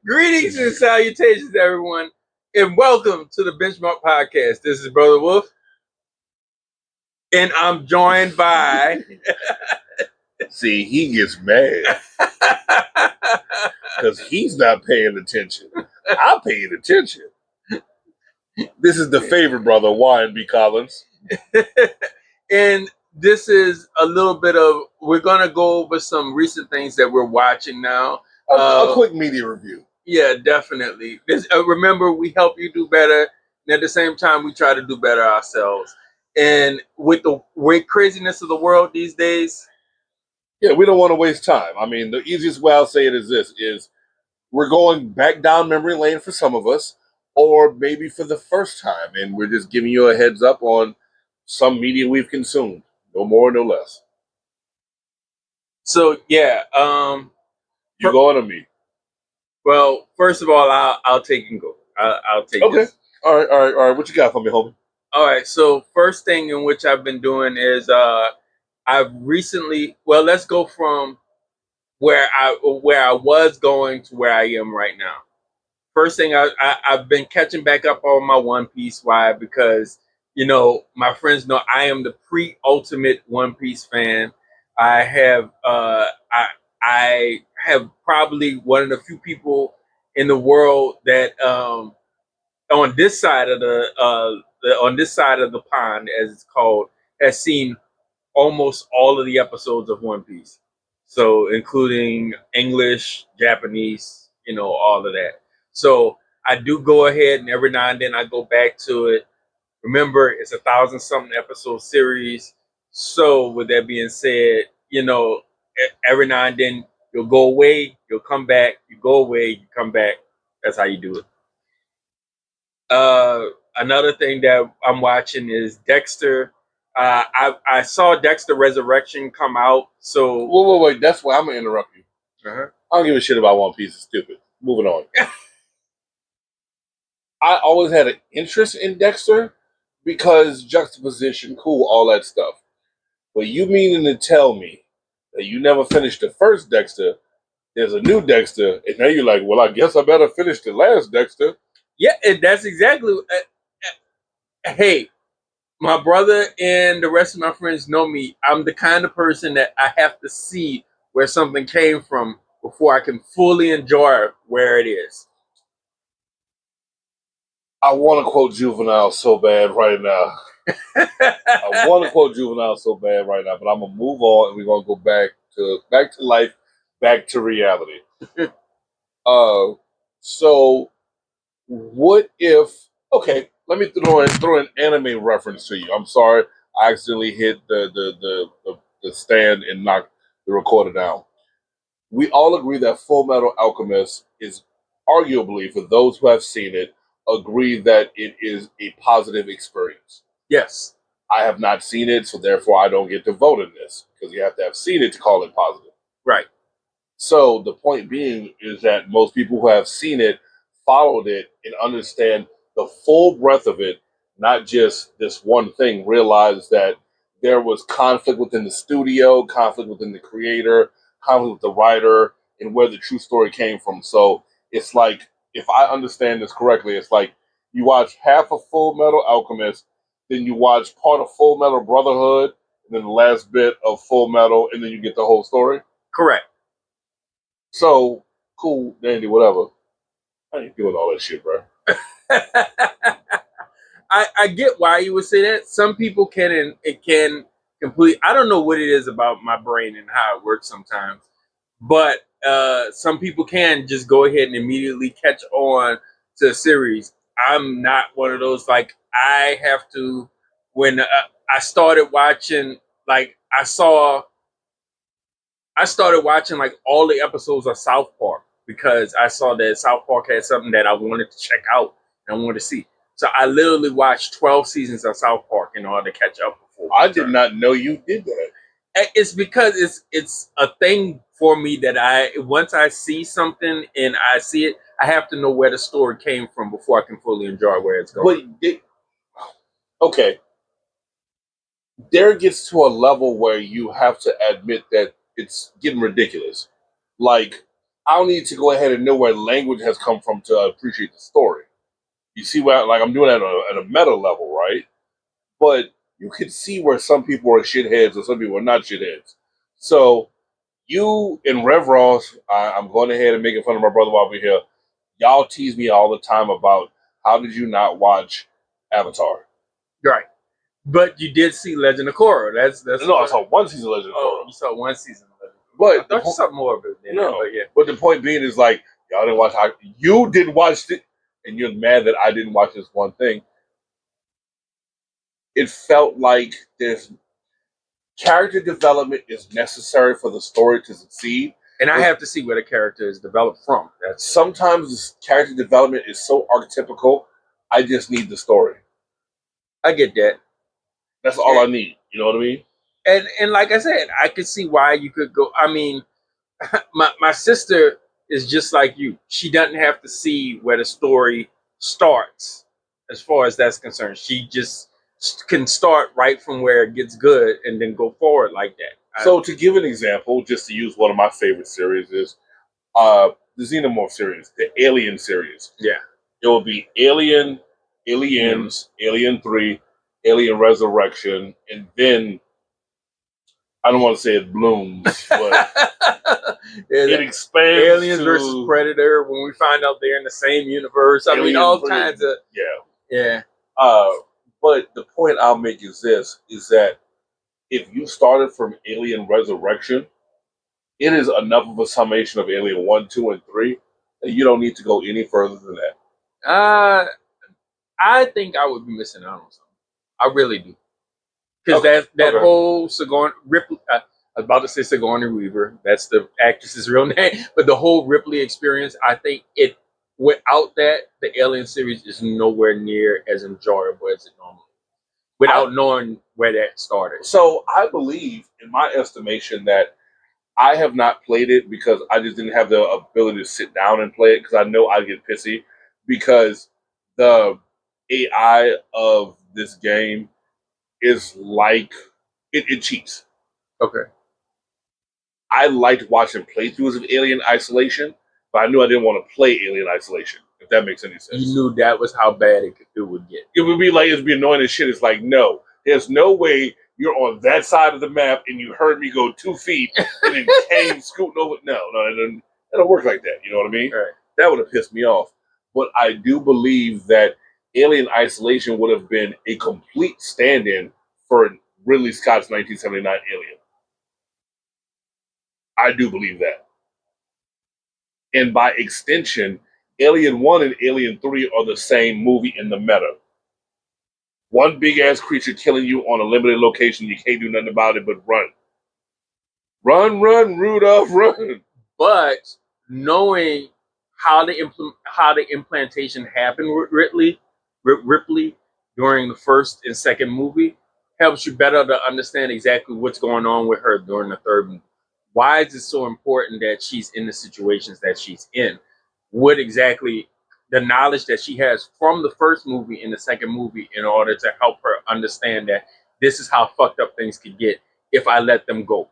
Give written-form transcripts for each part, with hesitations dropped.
Greetings and salutations, everyone, and welcome to the Benchmark Podcast. This is Brother Wolf, and I'm joined by. See, he gets mad because he's not paying attention. I'm paying attention. This is the favorite brother, Y&B Collins. And this is a little bit of, we're going to go over some recent things that we're watching now. A quick media review. Yeah, definitely. Remember, we help you do better, and at the same time, we try to do better ourselves. And with the craziness of the world these days, yeah, we don't want to waste time. I mean, the easiest way I'll say it is this, is we're going back down memory lane for some of us, or maybe for the first time, and we're just giving you a heads up on some media we've consumed. No more, no less. So, yeah. You going to me? Well, first of all, I'll take and go. I'll take okay. this. All right. What you got for me, homie? All right. So, first thing in which I've been doing is I've recently. Well, let's go from where I was going to where I am right now. First thing, I've been catching back up on my One Piece. Why? Because my friends know I am the pre-ultimate One Piece fan. I have I have probably one of the few people in the world that on this side of the pond, as it's called, has seen almost all of the episodes of One Piece. So including English, Japanese, all of that. So I do go ahead and every now and then I go back to it. Remember, it's 1,000-something episode series. So with that being said, every now and then you'll go away, you'll come back, you go away, you come back. That's how you do it. Another thing that I'm watching is Dexter. I saw Dexter Resurrection come out. So wait. That's why I'm gonna interrupt you. I don't give a shit about One Piece. It's stupid. Moving on. I always had an interest in Dexter because juxtaposition, cool, all that stuff. But you meaning to tell me that you never finished the first Dexter? There's a new Dexter, and now you're like, well, I guess I better finish the last Dexter. Yeah, and that's exactly. Hey, my brother and the rest of my friends know me. I'm the kind of person that I have to see where something came from before I can fully enjoy where it is. I want to quote Juvenile so bad right now. I want to quote Juvenile so bad right now, but I'm gonna move on and we're gonna go back to life, back to reality. So what if? Okay, let me throw an anime reference to you. I'm sorry, I accidentally hit the stand and knocked the recorder down. We all agree that Full Metal Alchemist is arguably, for those who have seen it, agree that it is a positive experience. Yes. I have not seen it, so therefore I don't get to vote in this, because you have to have seen it to call it positive. Right. So the point being is that most people who have seen it, followed it, and understand the full breadth of it, not just this one thing, realize that there was conflict within the studio, conflict within the creator, conflict with the writer, and where the true story came from. So it's like, if I understand this correctly, it's like you watch half of Full Metal Alchemist, then you watch part of Full Metal Brotherhood, and then the last bit of Full Metal, and then you get the whole story? Correct. So, cool, dandy, whatever. I ain't doing all that shit, bro. I get why you would say that. Some people can, and it can complete. I don't know what it is about my brain and how it works sometimes, but some people can just go ahead and immediately catch on to a series. I'm not one of those. Like, I have to. When I started watching, like I started watching like all the episodes of South Park because I saw that South Park had something that I wanted to check out and I wanted to see. So I literally watched 12 seasons of South Park in order to catch up before. I did not know you did that. It's because it's a thing for me that once I see something and I see it, I have to know where the story came from before I can fully enjoy where it's going. Okay. there gets to a level where you have to admit that it's getting ridiculous. Like, I don't need to go ahead and know where language has come from to appreciate the story. You see what, like, I'm doing that at a meta level, right? But you can see where some people are shitheads and some people are not shitheads. So you and Rev Ross, I'm going ahead and making fun of my brother while we're here. Y'all tease me all the time about how did you not watch Avatar? Right. But you did see Legend of Korra. That's No, I saw one season of Legend of oh, Korra. you saw one season of Legend of Korra. I But thought you saw more of it than that, no, but yeah. but the point being is like y'all didn't watch how you didn't watch it, and you're mad that I didn't watch this one thing. It felt like there's character development is necessary for the story to succeed. And I have to see where the character is developed from. That's Sometimes character development is so archetypical. I just need the story. I get that. That's all I need. You know what I mean? And like I said, I could see why you could go. I mean, my sister is just like you. She doesn't have to see where the story starts, as far as that's concerned. She just can start right from where it gets good and then go forward like that. So to give an example, just to use one of my favorite series is the Xenomorph series, the Alien series. Yeah. It will be Alien, Aliens, Alien 3, Alien Resurrection, and then I don't want to say it blooms, but it expands. Aliens versus Predator. When we find out they're in the same universe, I mean, all kinds of yeah. But the point I'll make is this: is that if you started from Alien Resurrection, it is enough of a summation of Alien 1, 2, and 3 that you don't need to go any further than that. I think I would be missing out on something. I really do. Because that whole Sigourney Ripley, I was about to say Sigourney Weaver, that's the actress's real name, but the whole Ripley experience, I think it without that, the Alien series is nowhere near as enjoyable as it normally is, without knowing where that started. So I believe, in my estimation, that I have not played it because I just didn't have the ability to sit down and play it because I know I'd get pissy because the AI of this game is like it cheats. Okay. I liked watching playthroughs of Alien Isolation, but I knew I didn't want to play Alien Isolation, if that makes any sense. You knew that was how bad it would get. It would be like, it'd be annoying as shit. It's like, no, there's no way you're on that side of the map and you heard me go 2 feet and then came scooting over. No, it don't work like that. You know what I mean? Right. That would have pissed me off. But I do believe that Alien Isolation would have been a complete stand-in for Ridley Scott's 1979 Alien. I do believe that. And by extension, Alien 1 and Alien 3 are the same movie in the meta. One big-ass creature killing you on a limited location, you can't do nothing about it but run. Run, Rudolph, run. But knowing how the implantation happened with Ripley during the first and second movie helps you better to understand exactly what's going on with her during the third movie. Why is it so important that she's in the situations that she's in? What exactly the knowledge that she has from the first movie and the second movie in order to help her understand that this is how fucked up things could get if I let them go.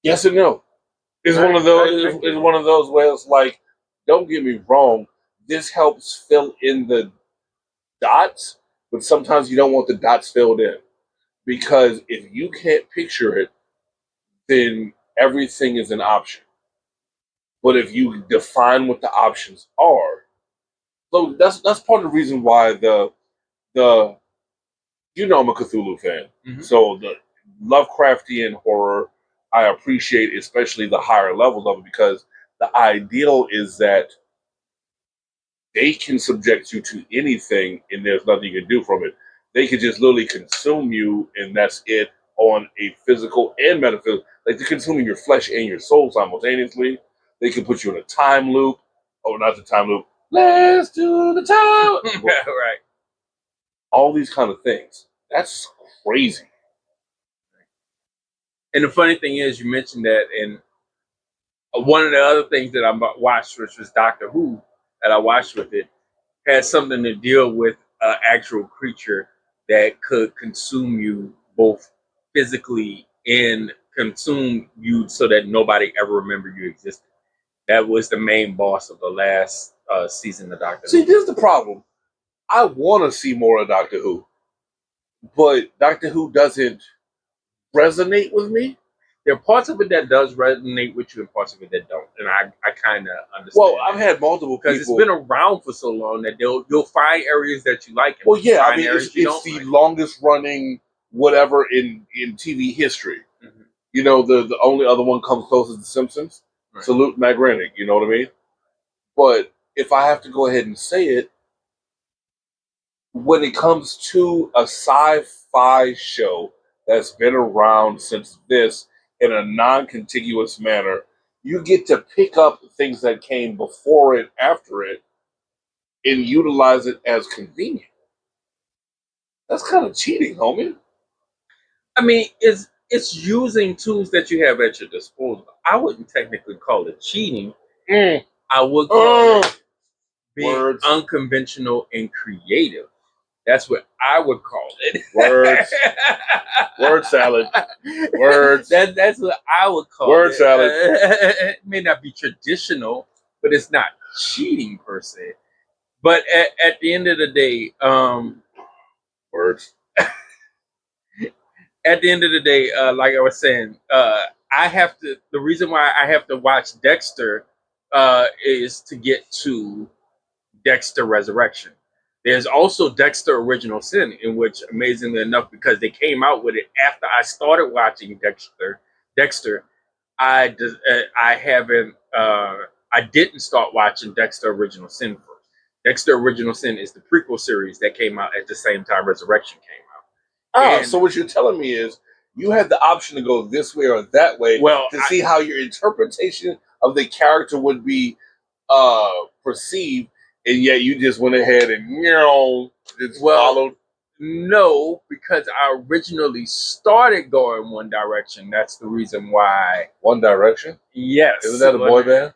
Yes and no. It's one of those. It's one of those where it's like, don't get me wrong. This helps fill in the dots, but sometimes you don't want the dots filled in because if you can't picture it, then everything is an option. But if you define what the options are, so that's part of the reason why the you know I'm a Cthulhu fan, so the Lovecraftian horror I appreciate, especially the higher levels of it, because the ideal is that they can subject you to anything and there's nothing you can do from it. They can just literally consume you and that's it on a physical and metaphysical. Like they're consuming your flesh and your soul simultaneously. They can put you in a time loop. Oh, not the time loop. Let's do the time. Right. All these kind of things. That's crazy. And the funny thing is, you mentioned that, and one of the other things that I watched, which was Doctor Who, that I watched with it, had something to deal with an actual creature that could consume you both physically and consume you so that nobody ever remembered you existed. That was the main boss of the last season of Doctor See, Who. this is the problem. I want to see more of Doctor Who, but Doctor Who doesn't resonate with me. There are parts of it that does resonate with you and parts of it that don't. And I kind of understand. Well, I've had multiple people. Because it's been around for so long that you'll find areas that you like. And well, yeah, I mean, it's the like. longest running whatever in TV history. Mm-hmm. You know, the only other one comes close is The Simpsons. Right. Salute Matt Groening, you know what I mean? But if I have to go ahead and say it, when it comes to a sci-fi show that's been around since this in a non-contiguous manner, you get to pick up things that came before it, after it, and utilize it as convenient. That's kind of cheating, homie. I mean, it's using tools that you have at your disposal. I wouldn't technically call it cheating. I would call it being unconventional and creative. That's what I would call it. Words. Word salad. Words. That's what I would call it. Word salad. It may not be traditional, but it's not cheating per se. But at the end of the day, words. At the end of the day, like I was saying, I have to. The reason why I have to watch Dexter is to get to Dexter Resurrection. There's also Dexter Original Sin, in which, amazingly enough, because they came out with it after I started watching Dexter, I didn't start watching Dexter Original Sin first. Dexter Original Sin is the prequel series that came out at the same time Resurrection came out. So what you're telling me is you had the option to go this way or that way to see how your interpretation of the character would be perceived, and yet you just went ahead and followed. No, because I originally started going one direction. That's the reason why. One Direction? Yes. Isn't that a boy band?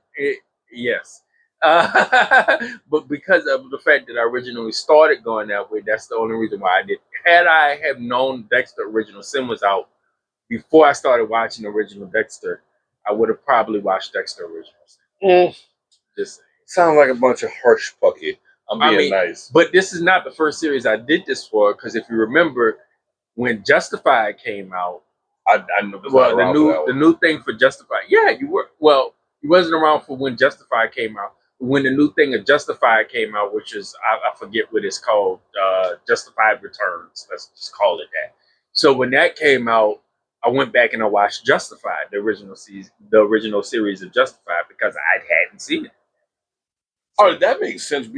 Yes. But because of the fact that I originally started going that way, that's the only reason why I did. Had I have known Dexter Original Sin was out before I started watching Original Dexter, I would have probably watched Dexter Original Sin. Just saying. Sounds like a bunch of harsh pucky. I'm being nice. But this is not the first series I did this for, because if you remember, when Justified came out, I the new thing for Justified. Yeah, you were. Well, you wasn't around for when Justified came out. When the new thing of Justified came out, which is I forget what it's called, Justified Returns. Let's just call it that. So when that came out, I went back and I watched Justified, the original series of Justified, because I hadn't seen it. So, that makes sense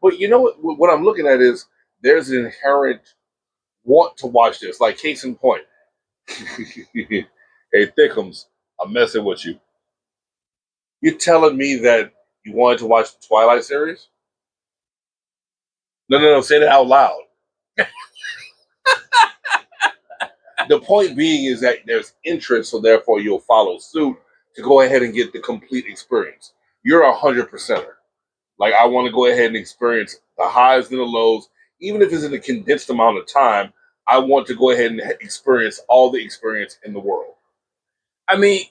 but you know what I'm looking at is there's an inherent want to watch this. Like case in point, hey Thickums, I'm messing with you. You're telling me that you wanted to watch the Twilight series? No, say that out loud. The point being is that there's interest, so therefore you'll follow suit to go ahead and get the complete experience. You're 100%er. Like, I want to go ahead and experience the highs and the lows, even if it's in a condensed amount of time. I want to go ahead and experience all the experience in the world. I mean,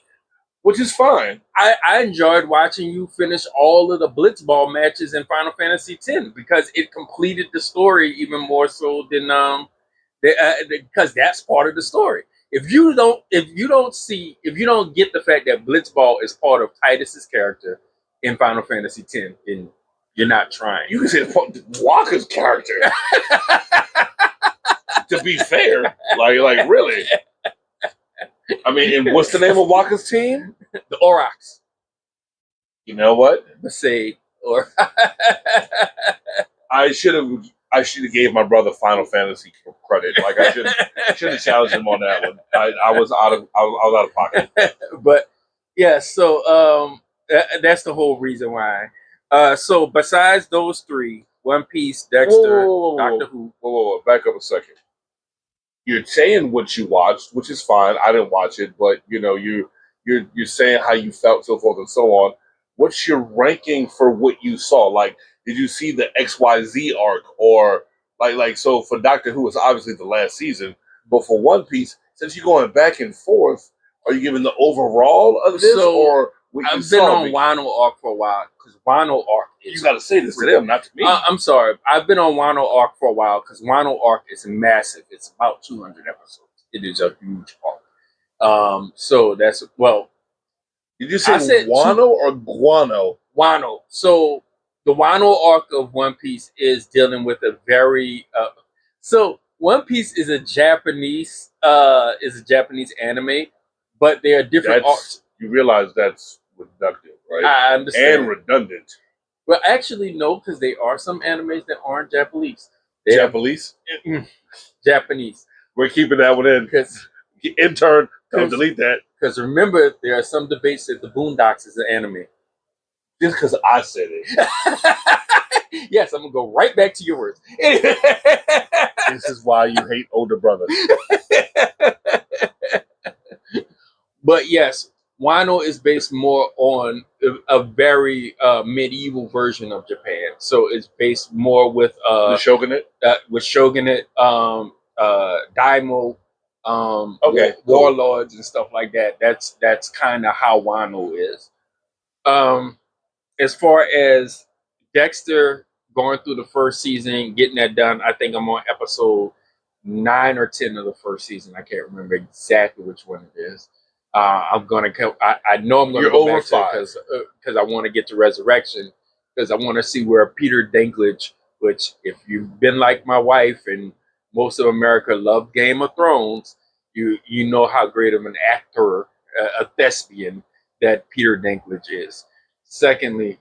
which is fine. I enjoyed watching you finish all of the Blitzball matches in Final Fantasy X because it completed the story even more so than because that's part of the story. If you don't get the fact that Blitzball is part of Titus's character in Final Fantasy X, then you're not trying. You can say Walker's character. To be fair, like really. I mean, and what's the name of Walker's team? The Aurochs. You know what? Say or I should have gave my brother Final Fantasy credit. Like I should have challenged him on that one. I was out of pocket. But yeah, so that's the whole reason why. So besides those three, One Piece, Dexter, Doctor Who. Whoa, back up a second. You're saying what you watched, which is fine. I didn't watch it, but you know, you're saying how you felt, so forth and so on. What's your ranking for what you saw? Like, did you see the XYZ arc, or Like so for Doctor Who, it's obviously the last season, but for One Piece, since you're going back and forth, are you giving the overall of this So or what you I've been saw? on Wano Arc for a while because Wano Arc You is. got to say this to them, not to me. I'm sorry. I've been on Wano Arc for a while because Wano Arc is massive. It's about 200 episodes. It is a huge arc. So that's Did you say I said Wano or Guano? Wano. So the Wano arc of One Piece is dealing with a very so One Piece is a Japanese anime, but there are different arcs. You realize that's reductive, right? I understand. And redundant. Well, actually, no, because there are some animes that aren't Japanese. Japanese? Japanese. We're keeping that one in. Because intern, don't delete that. Because remember, there are some debates that the Boondocks is an anime. Just because I said it. Yes, I'm gonna go right back to your words. This is why you hate older brothers. But yes, Wano is based more on a very medieval version of Japan. So it's based more with the shogunate, daimyo, warlords and stuff like that. That's kind of how Wano is. As far as Dexter going through the first season, getting that done, I think I'm on episode 9 or 10 of the first season. I can't remember exactly which one it is. I'm gonna. I know I'm gonna go back to it because I want to get to Resurrection because I want to see where Peter Dinklage, which if you've been like my wife and most of America loved Game of Thrones, you know how great of an actor, a thespian that Peter Dinklage is. Secondly,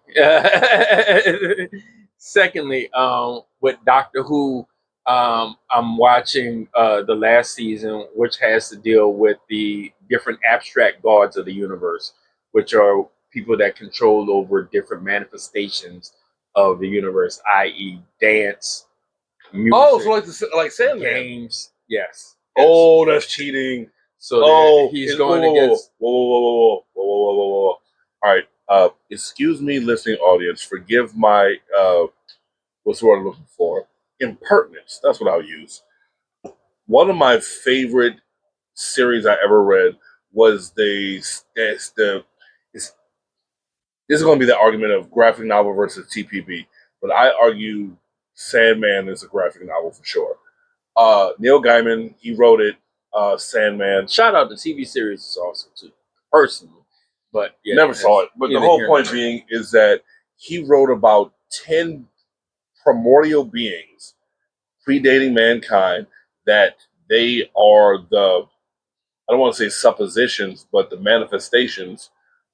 with Doctor Who, I'm watching the last season, which has to deal with the different abstract gods of the universe, which are people that control over different manifestations of the universe, i.e., dance, music. Oh, so like Sandman games. Yes. Oh, that's cheating. So he's going against. Whoa. All right. Excuse me, listening audience. Forgive my what's the word I'm looking for? Impertinence. That's what I'll use. One of my favorite series I ever read was this is going to be the argument of graphic novel versus TPB, but I argue Sandman is a graphic novel for sure. Neil Gaiman, he wrote it. Sandman. Shout out, the TV series is awesome too, personally. But yeah, never saw it. But the whole point being is that he wrote about 10 primordial beings predating mankind, that they are I don't want to say suppositions, but the manifestations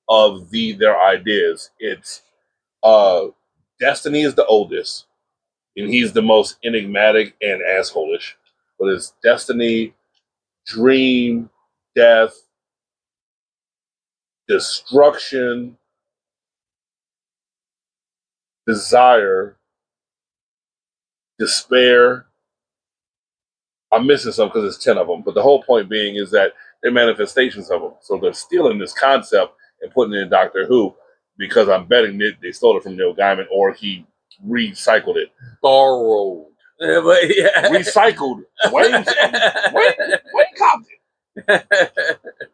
of their ideas. It's Destiny is the oldest, and he's the most enigmatic and assholish. But it's Destiny, Dream, Death, Destruction, Desire, Despair. I'm missing some because it's 10 of them. But the whole point being is that they're manifestations of them. So they're stealing this concept and putting it in Doctor Who because I'm betting that they stole it from Neil Gaiman or he recycled it. Borrowed. Recycled. Wayne Compton.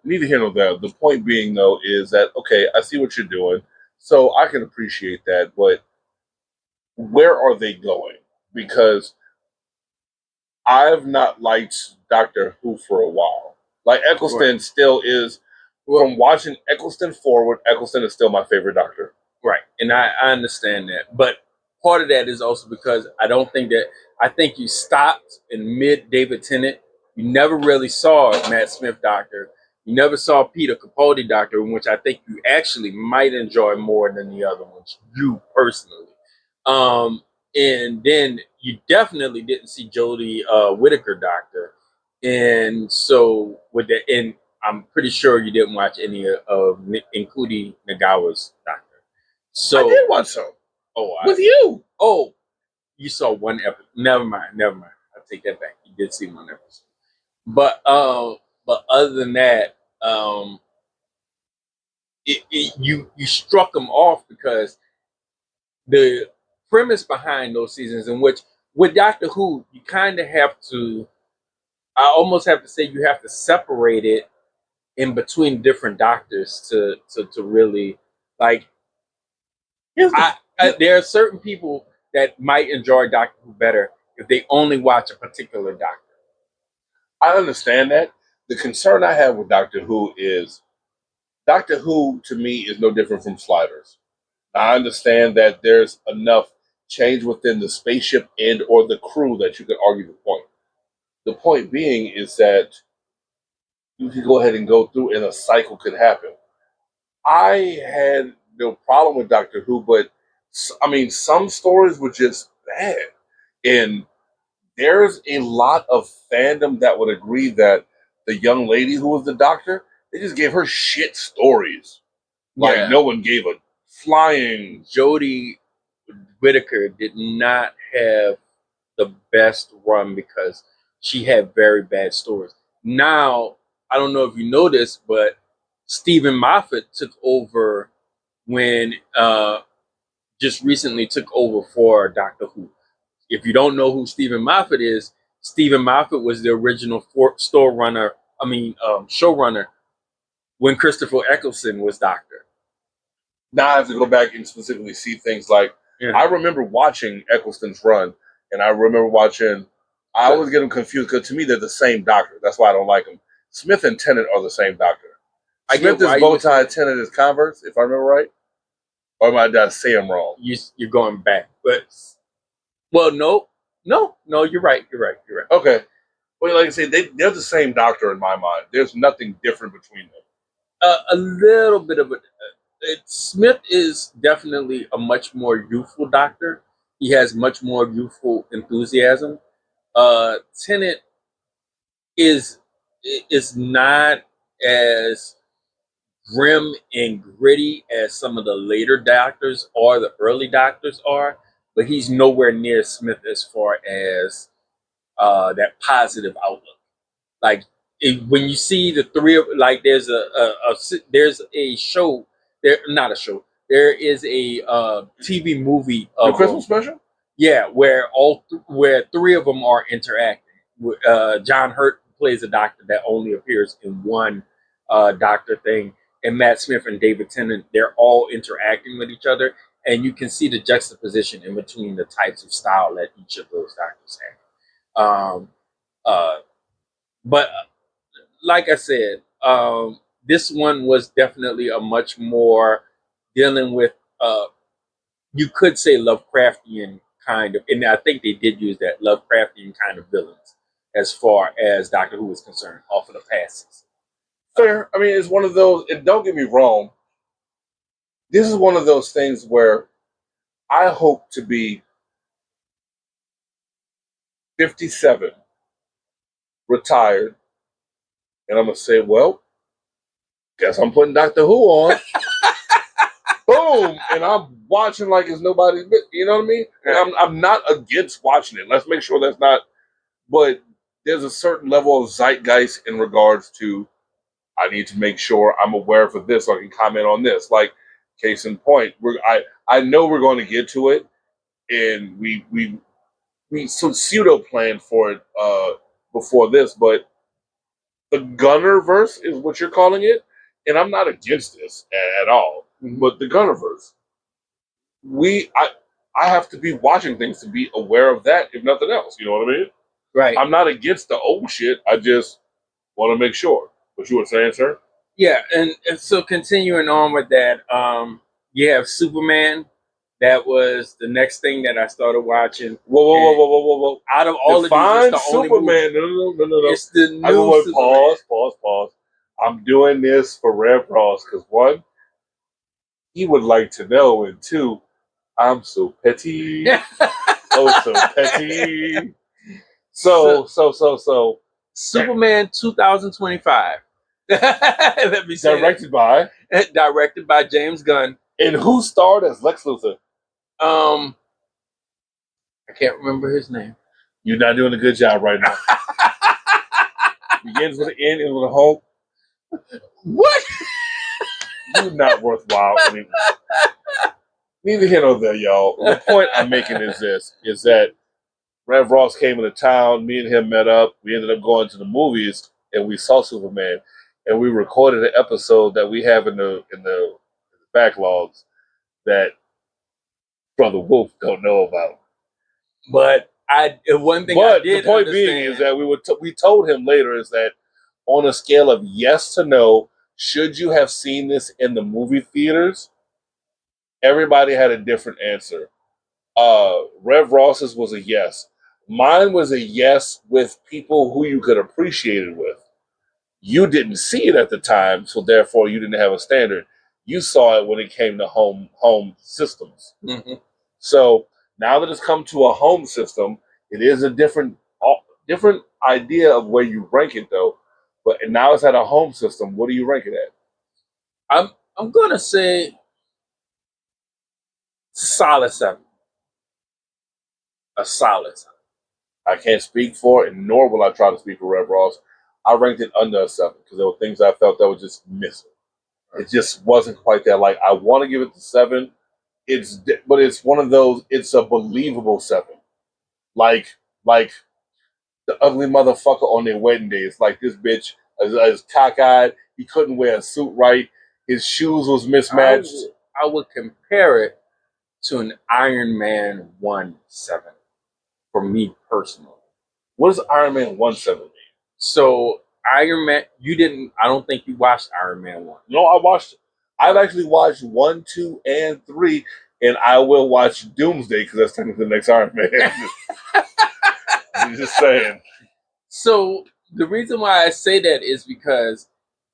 Neither here nor there. The point being, though, is that, okay, I see what you're doing. So I can appreciate that. But where are they going? Because I've not liked Doctor Who for a while. Like Eccleston still is. From watching Eccleston forward, Eccleston is still my favorite Doctor. Right, and I understand that, but part of that is also because I think you stopped in mid David Tennant. You never really saw Matt Smith Doctor. You never saw Peter Capaldi Doctor, which I think you actually might enjoy more than the other ones. You personally. And then you definitely didn't see Jodie Whittaker Doctor, and so with that, and I'm pretty sure you didn't watch any of including Nagawa's Doctor. So I did watch some. With you. Oh, you saw one episode. Never mind. I take that back. You did see one episode, but other than that, you struck them off because the premise behind those seasons, in which with Doctor Who, you kind of have to. I almost have to say you have to separate it in between different doctors to really like. Here's the, There are certain people that might enjoy Doctor Who better if they only watch a particular doctor. I understand that. The concern I have with Doctor Who is Doctor Who to me is no different from Sliders. I understand that there's enough change within the spaceship and or the crew that you could argue the point. The point being is that you can go ahead and go through and a cycle could happen. I had no problem with Doctor Who, but I mean, some stories were just bad. And there's a lot of fandom that would agree that the young lady who was the doctor, they just gave her shit stories. Like Yeah, no one gave a flying. Jodie Whittaker did not have the best run because she had very bad stories. Now, I don't know if you know this, but Stephen Moffat took over when just recently took over for Doctor Who. If you don't know who Stephen Moffat is, Stephen Moffat was the original showrunner when Christopher Eccleston was Doctor. Now I have to go back and specifically see things like Yeah. I remember watching Eccleston's run, and I remember watching. I always get them confused because to me they're the same doctor. That's why I don't like them. Smith and Tennant are the same doctor. Smith is bow tie, Tennant is Converse, if I remember right. Or am I say I'm wrong? You're going back, but well, no, you're right. You're right. Okay. Well, like I say, they're the same doctor in my mind. There's nothing different between them. A little bit of Smith is definitely a much more youthful doctor. He has much more youthful enthusiasm. Tennant is not as grim and gritty as some of the later doctors or the early doctors are, but he's nowhere near Smith as far as that positive outlook. Like when you see the three of like there's a show there not a show there is a TV movie The of Christmas special. Yeah, where three of them are interacting. John Hurt plays a doctor that only appears in one doctor thing, and Matt Smith and David Tennant, they're all interacting with each other, and you can see the juxtaposition in between the types of style that each of those doctors have. Uh, but like I said, this one was definitely a much more dealing with, you could say Lovecraftian kind of, and I think they did use that Lovecraftian kind of villains as far as Doctor Who is concerned, off of the passes. Fair. I mean, it's one of those. And don't get me wrong. This is one of those things where I hope to be 57, retired, and I'm gonna say, well, guess I'm putting Doctor Who on. Boom, and I'm watching like it's nobody's. You know what I mean? And I'm not against watching it. Let's make sure that's not. But there's a certain level of zeitgeist in regards to. I need to make sure I'm aware for this, so I can comment on this. Like case in point, I know we're going to get to it, and we pseudo planned for it before this, but the Gunnerverse is what you're calling it, and I'm not against this at all. Mm-hmm. But the Gunnerverse, I have to be watching things to be aware of that, if nothing else. You know what I mean? Right. I'm not against the old shit. I just want to make sure. What you were saying, sir? Yeah, and so continuing on with that, you have Superman. That was the next thing that I started watching. Whoa. Out of all Define of these, it's the Superman. Only No. It's the new Superman. Pause. I'm doing this for Rev Ross because one, he would like to know, and two, I'm so petty. Oh, so petty. So. Superman 2025. Let me say directed by James Gunn. And who starred as Lex Luthor? I can't remember his name. You're not doing a good job right now. Begins with an N, ends with a home. What? You're not worthwhile. Neither here nor there, y'all. The point I'm making is this: is that Rev Ross came into town. Me and him met up. We ended up going to the movies, and we saw Superman. And we recorded an episode that we have in the backlogs that Brother Wolf don't know about. But one thing I But the did point being understand is that we told him later is that on a scale of yes to no, should you have seen this in the movie theaters? Everybody had a different answer. Rev Ross's was a yes. Mine was a yes with people who you could appreciate it with. You didn't see it at the time, so therefore you didn't have a standard. You saw it when it came to home systems. hmm So now that it's come to a home system, it is a different idea of where you rank it though. But now it's at a home system. What do you rank it at? I'm gonna say solid 7. A solid 7. I can't speak for it, nor will I try to speak for Rev Ross. I ranked it under a 7 because there were things I felt that were just missing. It just wasn't quite there. Like I want to give it the 7. But it's one of those. It's a believable 7. Like the ugly motherfucker on their wedding day. It's like this bitch is cockeyed. He couldn't wear a suit right. His shoes was mismatched. I would compare it to an Iron Man 1-7 for me personally. What does Iron Man 1-7 mean? So Iron Man, you didn't. I don't think you watched Iron Man 1. No, I watched. I've actually watched 1, 2, and 3, and I will watch Doomsday because that's technically the next Iron Man. I'm just saying. So the reason why I say that is because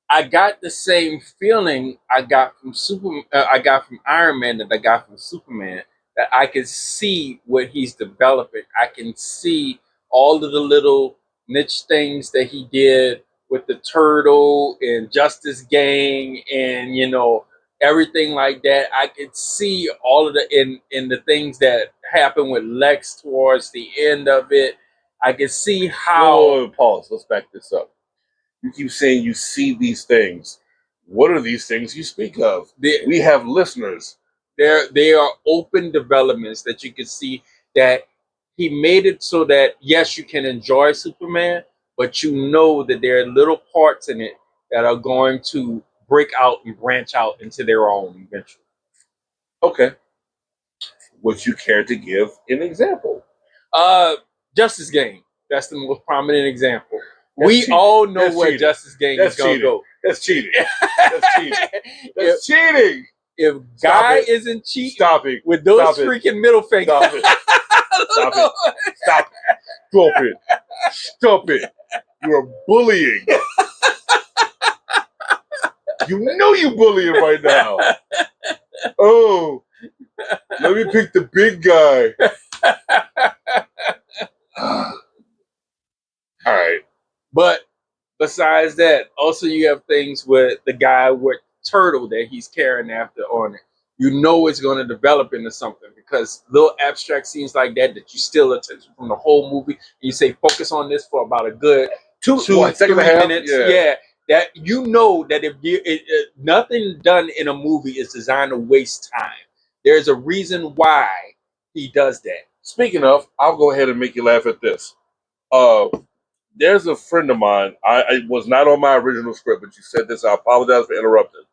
I got the same feeling I got from I got from Iron Man that I got from Superman. That I can see what he's developing. I can see all of the little niche things that he did with the Turtle and Justice Gang, and everything like that. I could see all of the in the things that happened with Lex towards the end of it. I could see how. Whoa, pause. Let's back this up. You keep saying you see these things. What are these things you speak of? We have listeners. They are open developments that you can see that he made it so that yes, you can enjoy Superman, but you know that there are little parts in it that are going to break out and branch out into their own eventually. Okay. Would you care to give an example? Justice Gang. That's the most prominent example. That's all know That's where cheating. Justice Gang That's is going to go. That's cheating. That's cheating. That's cheating. If Guy isn't cheating Stop it. with those Stop freaking middle fingers. Stop it. Stop it. Stop it. Stop it. Stop it. You're bullying. You know you're bullying right now. Oh, let me pick the big guy. All right. But besides that, also you have things with the guy with Turtle that he's carrying after on it. You know it's going to develop into something because little abstract scenes like that you steal attention from the whole movie. And you say focus on this for about a good 2-3 minutes. Yeah, that you know that if nothing done in a movie is designed to waste time. There's a reason why he does that. Speaking of, I'll go ahead and make you laugh at this. There's a friend of mine. I was not on my original script, but you said this. I apologize for interrupting.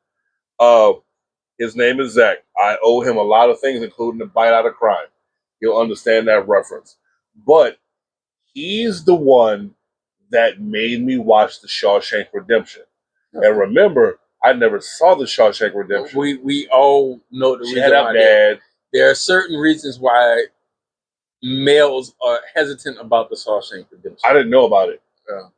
His name is Zach. I owe him a lot of things, including the bite out of crime. He'll understand that reference. But he's the one that made me watch The Shawshank Redemption. And remember, I never saw The Shawshank Redemption. We all know the reason why. There are certain reasons why males are hesitant about The Shawshank Redemption. I didn't know about it.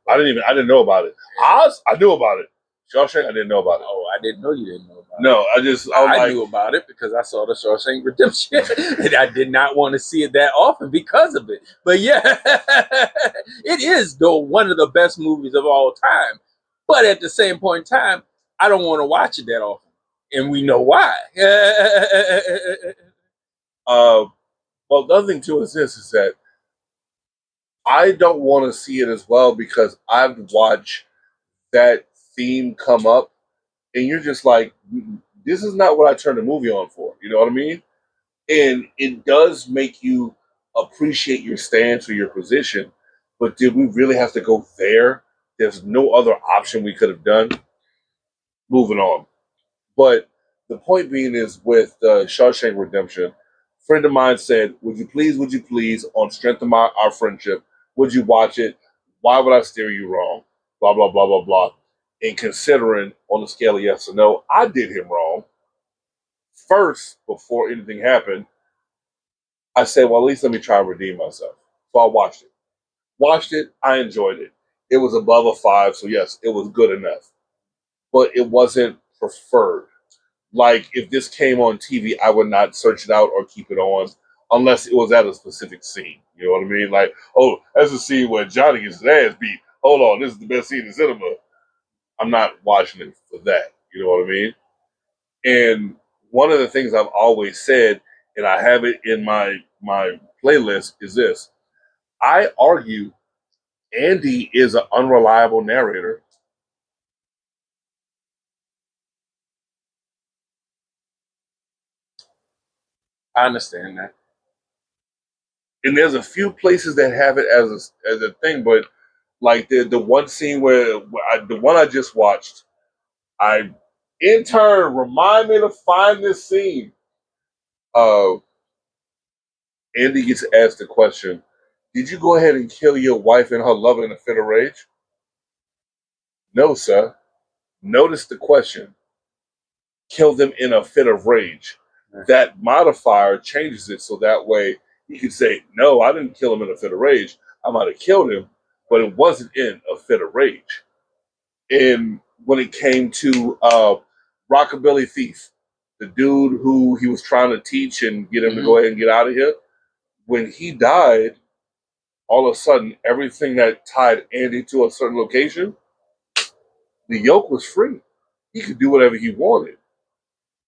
I didn't know about it. Oz, I knew about it. Shawshank, I didn't know about it. Oh, I didn't know you didn't know about it. No, I knew about it because I saw The Shawshank Redemption. And I did not want to see it that often because of it. But yeah, it is, though, one of the best movies of all time. But at the same point in time, I don't want to watch it that often. And we know why. Well, the other thing, too, is this, is that I don't want to see it as well because I've watched that theme come up, and you're just like, this is not what I turned the movie on for. You know what I mean? And it does make you appreciate your stance or your position, but did we really have to go there? There's no other option we could have done. Moving on. But the point being is with Shawshank Redemption, a friend of mine said, would you please, on strength of our friendship, would you watch it? Why would I steer you wrong? Blah, blah, blah, blah, blah. And considering on the scale of yes or no, I did him wrong. First, before anything happened, I said, well, at least let me try and redeem myself. So I watched it. Watched it, I enjoyed it. It was above a 5, so yes, it was good enough. But it wasn't preferred. Like if this came on TV, I would not search it out or keep it on unless it was at a specific scene. You know what I mean? Like, oh, that's a scene where Johnny gets his ass beat. Hold on, this is the best scene in cinema. I'm not watching it for that. You know what I mean? And one of the things I've always said, and I have it in my playlist, is this. I argue Andy is an unreliable narrator. I understand that. And there's a few places that have it as a thing, but like the one scene the one I just watched, I in turn remind me to find this scene. Uh, Andy gets asked the question, "Did you go ahead and kill your wife and her lover in a fit of rage?" No, sir. Notice the question. Kill them in a fit of rage. That modifier changes it so that way you can say, "No, I didn't kill him in a fit of rage. I might have killed him, but it wasn't in a fit of rage." And when it came to Rockabilly Thief, the dude who he was trying to teach and get him to go ahead and get out of here, when he died, all of a sudden, everything that tied Andy to a certain location, the yoke was free. He could do whatever he wanted.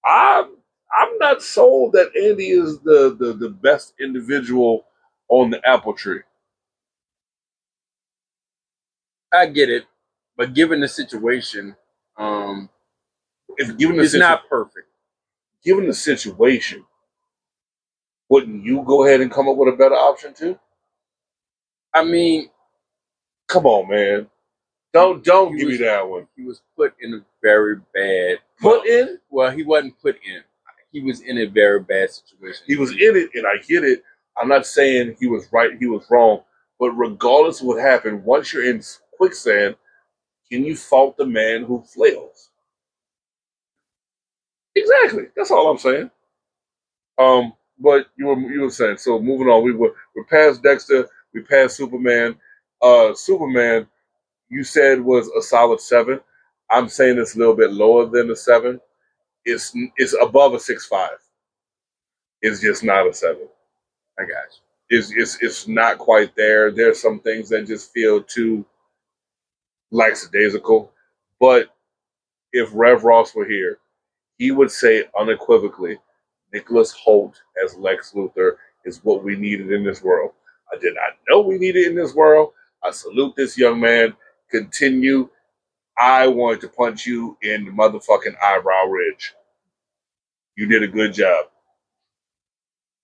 I'm I'm not sold that Andy is the best individual on the apple tree. I get it, but given the situation, If given the it's not perfect. given the situation, wouldn't you go ahead and come up with a better option too? I mean, Come on, man. Don't give me that one. He was put in a very bad. Put in? Well, he wasn't put in. He was in a very bad situation. He was in it, and I get it. I'm not saying he was right, he was wrong. But regardless of what happened, once you're in quicksand, can you fault the man who flails? Exactly. That's all I'm saying. But you were saying, so moving on, we're past Dexter, we passed Superman. Superman, you said was a solid 7. I'm saying it's a little bit lower than a 7. It's above a 6.5. It's just not a 7. I got you. It's not quite there. There's some things that just feel too lackadaisical. But if Rev Ross were here, he would say unequivocally, Nicholas Holt as Lex Luthor is what we needed in this world. I did not know we needed in this world. I salute this young man. Continue. I wanted to punch you in the motherfucking eyebrow ridge. You did a good job.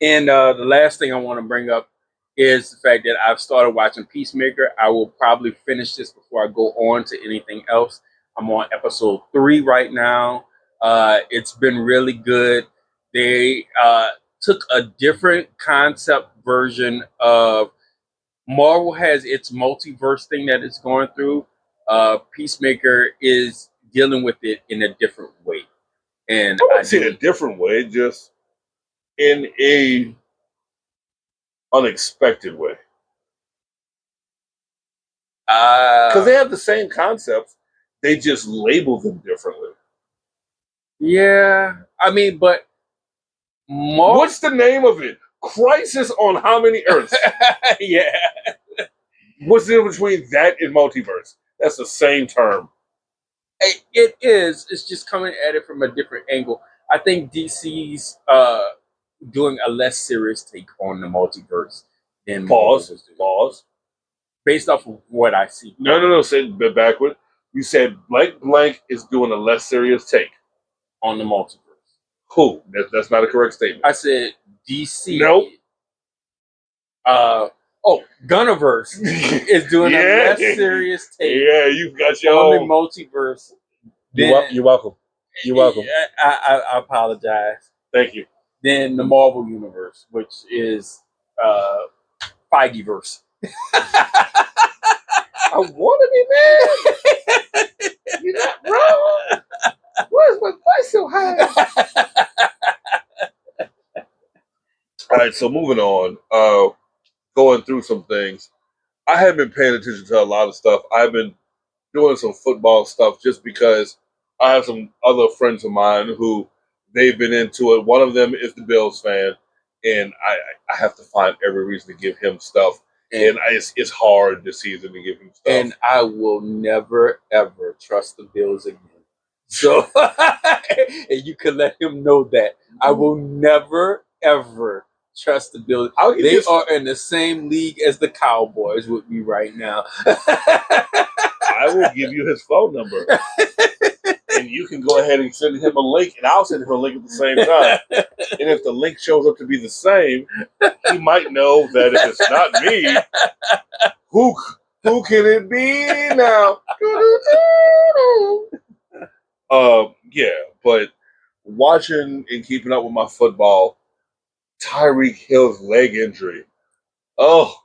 And the last thing I want to bring up is the fact that I've started watching Peacemaker. I will probably finish this before I go on to anything else. I'm on episode 3 right now. It's been really good. They took a different concept version of Marvel has its multiverse thing that it's going through. Peacemaker is dealing with it in a different way. And I wouldn't say it a different way, just in a unexpected way. Because they have the same concepts, they just label them differently. Yeah, I mean, but what's the name of it? Crisis on How Many Earths? Yeah. What's the difference between that and multiverse? That's the same term. It is. It's just coming at it from a different angle. I think DC's doing a less serious take on the multiverse than Pause. Based off of what I see. No. Say it backward. You said blank is doing a less serious take on the multiverse. Who? That's not a correct statement. I said DC. Nope. Gunniverse is doing a less serious take Yeah, you've got your on the own. multiverse. You're welcome. You're welcome. I apologize. Thank you. Then the Marvel Universe, which is Feigeverse. I want to be mad. You're not wrong. Why is my voice so high? All right, so moving on. Going through some things. I have been paying attention to a lot of stuff. I've been doing some football stuff just because I have some other friends of mine who they've been into it. One of them is the Bills fan, and I have to find every reason to give him stuff. And it's hard this season to give him stuff. And I will never, ever trust the Bills again. So, and you can let him know that. I will never, ever trust the Bills. They are in the same league as the Cowboys with me right now. I will give you his phone number. And you can go ahead and send him a link, and I'll send him a link at the same time. And if the link shows up to be the same, he might know that if it's not me, who can it be now? Yeah, but watching and keeping up with my football, Tyreek Hill's leg injury. Oh,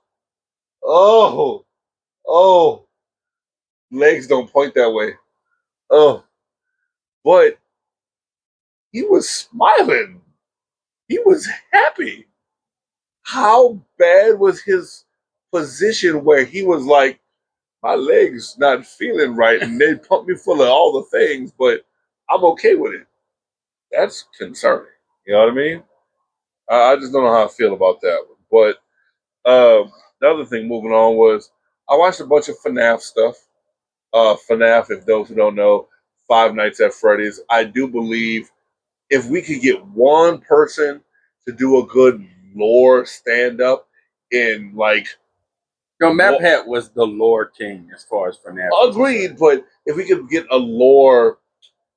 legs don't point that way. Oh, but he was smiling. He was happy. How bad was his position where he was like, my leg's not feeling right, and they pumped me full of all the things, but I'm okay with it. That's concerning. You know what I mean? I just don't know how I feel about that one. But the other thing moving on was I watched a bunch of FNAF stuff. FNAF, if those who don't know, Five Nights at Freddy's. I do believe if we could get one person to do a good lore stand up in like Matt Pat was the lore king as far as FNAF. Agreed, but if we could get a lore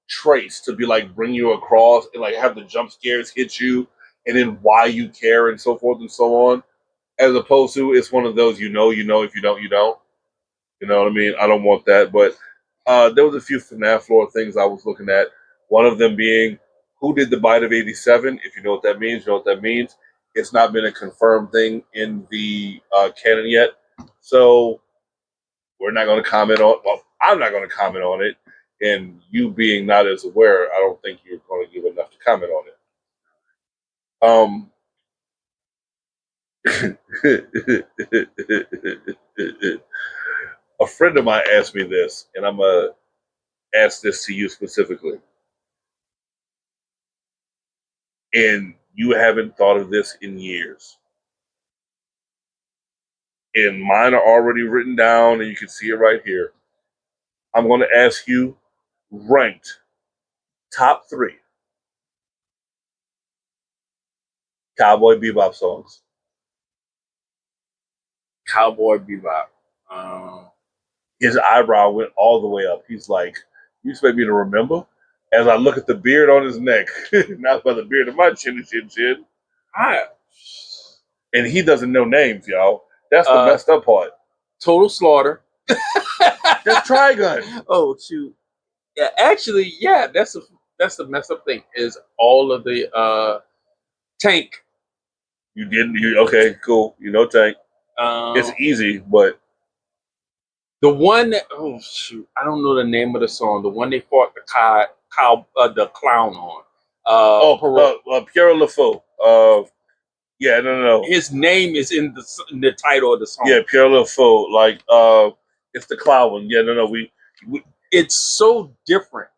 trace to be like bring you across and like have the jump scares hit you and then why you care and so forth and so on, as opposed to it's one of those if you don't, you don't. You know what I mean? I don't want that. But there was a few FNAF lore things I was looking at. One of them being who did the bite of 87? If you know what that means, you know what that means. It's not been a confirmed thing in the canon yet. So we're not going to comment on. Well, I'm not going to comment on it, and you being not as aware, I don't think you're going to give enough to comment on it. A friend of mine asked me this, and I'm going to ask this to you specifically. And you haven't thought of this in years. And mine are already written down, and you can see it right here. I'm going to ask you ranked top 3 Cowboy Bebop songs. Cowboy Bebop. His eyebrow went all the way up. He's like, you expect me to remember? As I look at the beard on his neck, not by the beard of my chin. And he doesn't know names, y'all. That's the messed up part. Total Slaughter. That's Trigun. Oh shoot. Yeah, actually, yeah, that's the messed up thing is all of the Tank. You didn't. Okay, cool. You know Tank. It's easy, but the one that I don't know the name of the song. The one they fought the the clown on. Pierre LaFou. Yeah, no. His name is in the title of the song. Yeah, Pierre LaFou. Like, it's the clown one. Yeah, no. We it's so different.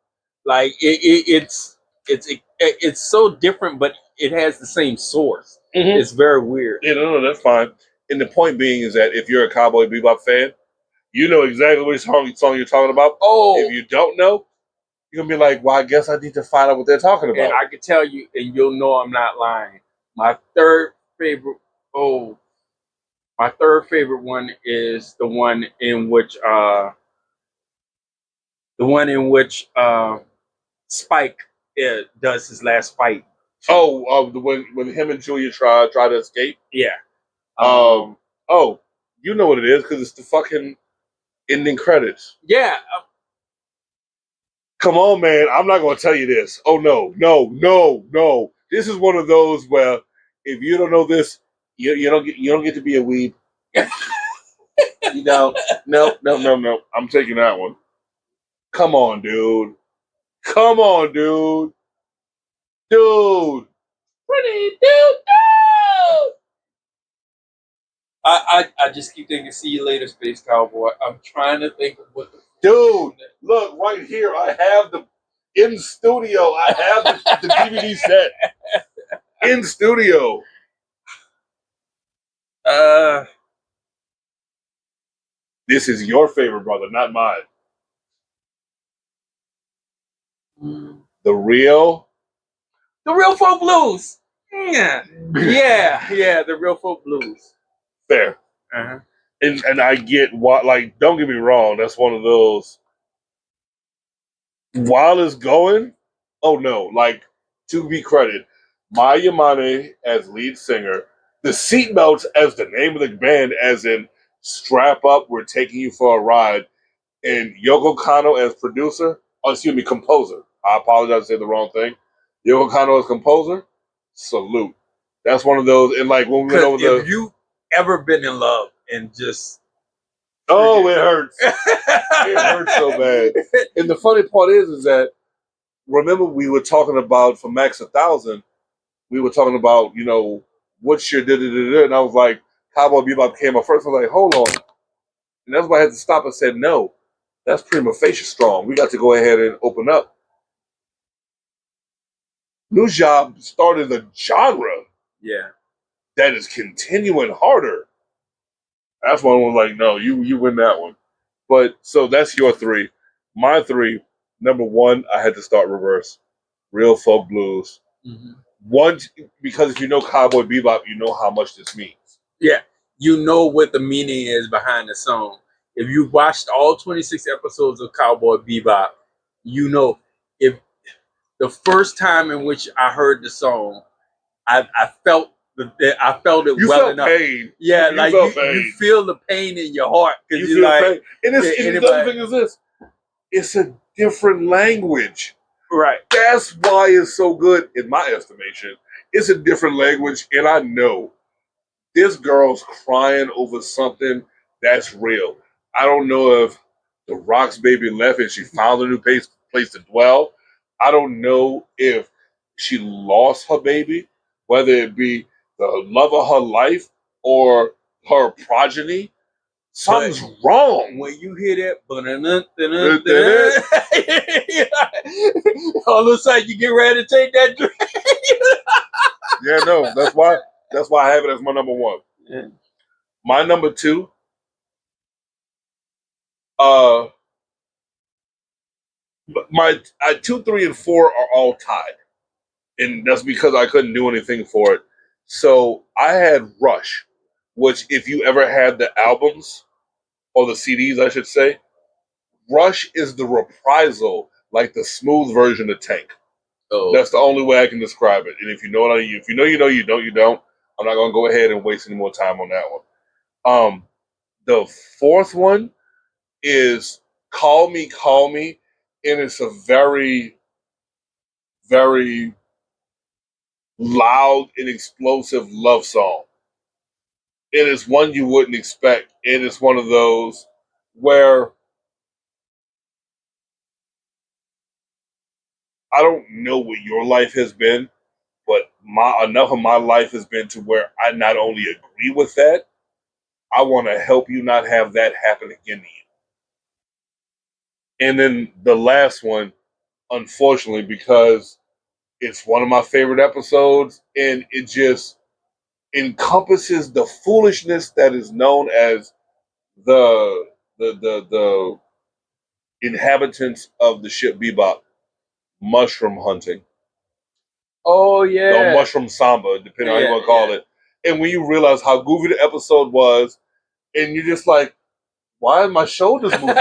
Like it's so different, but it has the same source. Mm-hmm. It's very weird. Yeah, no, that's fine. And the point being is that if you're a Cowboy Bebop fan, you know exactly what song you're talking about. Oh, if you don't know, you're gonna be like, "Well, I guess I need to find out what they're talking about." And I can tell you, and you'll know I'm not lying. My third favorite one is the one in which Spike does his last fight. Oh, when him and Julia try to escape. Yeah. Oh, you know what it is because it's the fucking ending credits. Yeah. Come on, man. I'm not going to tell you this. Oh, no, no, no, no. This is one of those where if you don't know this, you don't get to be a weeb. You don't. No, no, no, no. I'm taking that one. Come on, dude. Come on, dude. Dude. Pretty dude. I just keep thinking, see you later, Space Cowboy. I'm trying to think of what the Dude, look right here. I have the in studio. I have the DVD set in studio. This is your favorite brother, not mine. The real folk blues. Yeah, the real folk blues. fair. Uh-huh. And I get what, like, don't get me wrong, that's one of those. While it's going, oh no, like, to be credited, Maya Mane as lead singer, the Seatbelts as the name of the band, as in strap up, we're taking you for a ride, and Yoko Kanno as producer, composer. I apologize, I said the wrong thing. Yoko Kanno as composer, salute. That's one of those, and like when we went over if you ever been in love and just oh, it hurts. It hurts so bad. And the funny part is that remember we were talking about for Max 1000, we were talking about what's your da, and I was like Cowboy Bebop came up first. I was like, hold on, and that's why I had to stop and said no. That's prima facie strong. We got to go ahead and open up. Nujab started a genre that is continuing harder. That's one was like, no, you win that one. But so that's your three. My three, number one, I had to start reverse. Real folk blues. Mm-hmm. One, because if you know Cowboy Bebop, you know how much this means. Yeah, you know what the meaning is behind the song. If you watched all 26 episodes of Cowboy Bebop, you know if the first time in which I heard the song, I felt it you well felt enough. Pain. Yeah, you like you feel the pain in your heart because you feel like, pain. And the other thing is this: it's a different language. Right. That's why it's so good, in my estimation. It's a different language, and I know this girl's crying over something that's real. I don't know if the Rock's baby left and she found a new place to dwell. I don't know if she lost her baby, whether it be the love of her life or her progeny. Something's wrong. When you hear that, all of a sudden you get ready to take that drink. Yeah, no, that's why I have it as my number one. Yeah. My number two, my 2, 3, and 4 are all tied, and that's because I couldn't do anything for it. So I had Rush, which if you ever had the albums or the CDs, I should say, Rush is the reprisal, like the smooth version of Tank. Oh, that's the only way I can describe it. And if you know what if you know, you know, you don't, you don't. I'm not gonna go ahead and waste any more time on that one. The fourth one is Call Me, and it's a very, very loud and explosive love song. It is one you wouldn't expect. It is one of those where I don't know what your life has been, but enough of my life has been to where I not only agree with that, I want to help you not have that happen again to you. And then the last one, unfortunately, because it's one of my favorite episodes, and it just encompasses the foolishness that is known as the inhabitants of the ship Bebop, mushroom hunting. Oh yeah, the mushroom samba, depending on how you want to call it. And when you realize how goofy the episode was, and you're just like, why are my shoulders moving?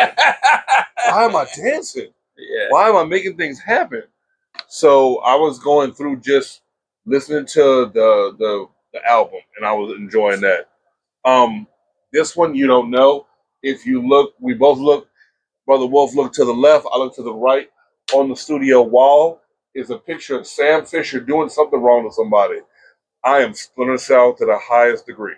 Why am I dancing? Yeah. Why am I making things happen? So I was going through just listening to the album, and I was enjoying that. Um, this one you don't know. If you look, we both look. Brother Wolf looked to the left. I look to the right. On the studio wall is a picture of Sam Fisher doing something wrong to somebody. I am Splinter Cell to the highest degree.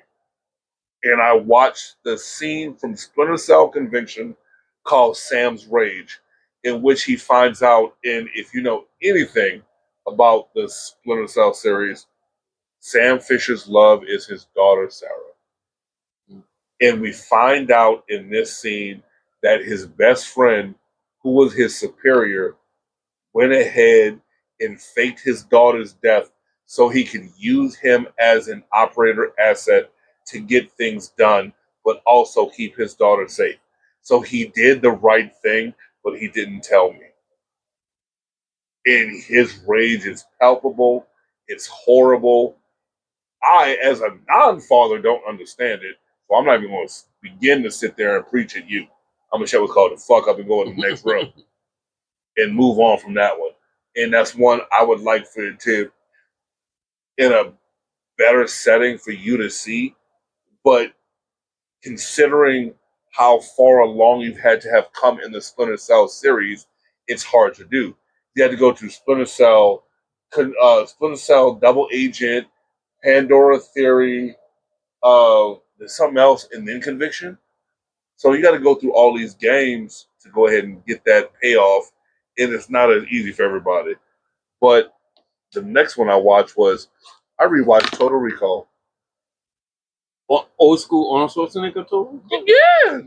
And I watched the scene from Splinter Cell Conviction called Sam's Rage, in which he finds out, and if you know anything about the Splinter Cell series, Sam Fisher's love is his daughter, Sarah. And we find out in this scene that his best friend, who was his superior, went ahead and faked his daughter's death so he could use him as an operator asset to get things done, but also keep his daughter safe. So he did the right thing, but he didn't tell me. And his rage is palpable. It's horrible. I, as a non-father, don't understand it. So I'm not even going to begin to sit there and preach at you. I'm going to shut what's called the fuck up and go in the next room and move on from that one. And that's one I would like for it to, in a better setting for you to see. But considering how far along you've had to have come in the Splinter Cell series, it's hard to do. You had to go through Splinter Cell Double Agent, Pandora Theory, there's something else, and then Conviction. So you got to go through all these games to go ahead and get that payoff, and it's not as easy for everybody. But the next one I watched was I rewatched Total Recall. Old school Arnold Schwarzenegger total? Yeah,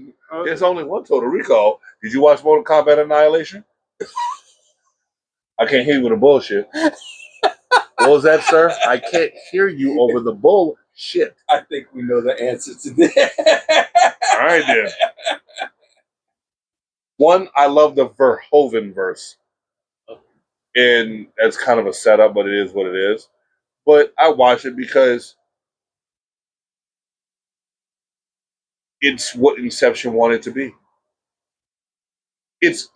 there's only one Total Recall. Did you watch Mortal Kombat Annihilation? I can't hear you with the bullshit. What was that, sir? I can't hear you over the bullshit. I think we know the answer to that. All right, then. One, I love the Verhoeven verse. And that's kind of a setup, but it is what it is. But I watch it because it's what Inception wanted to be. It's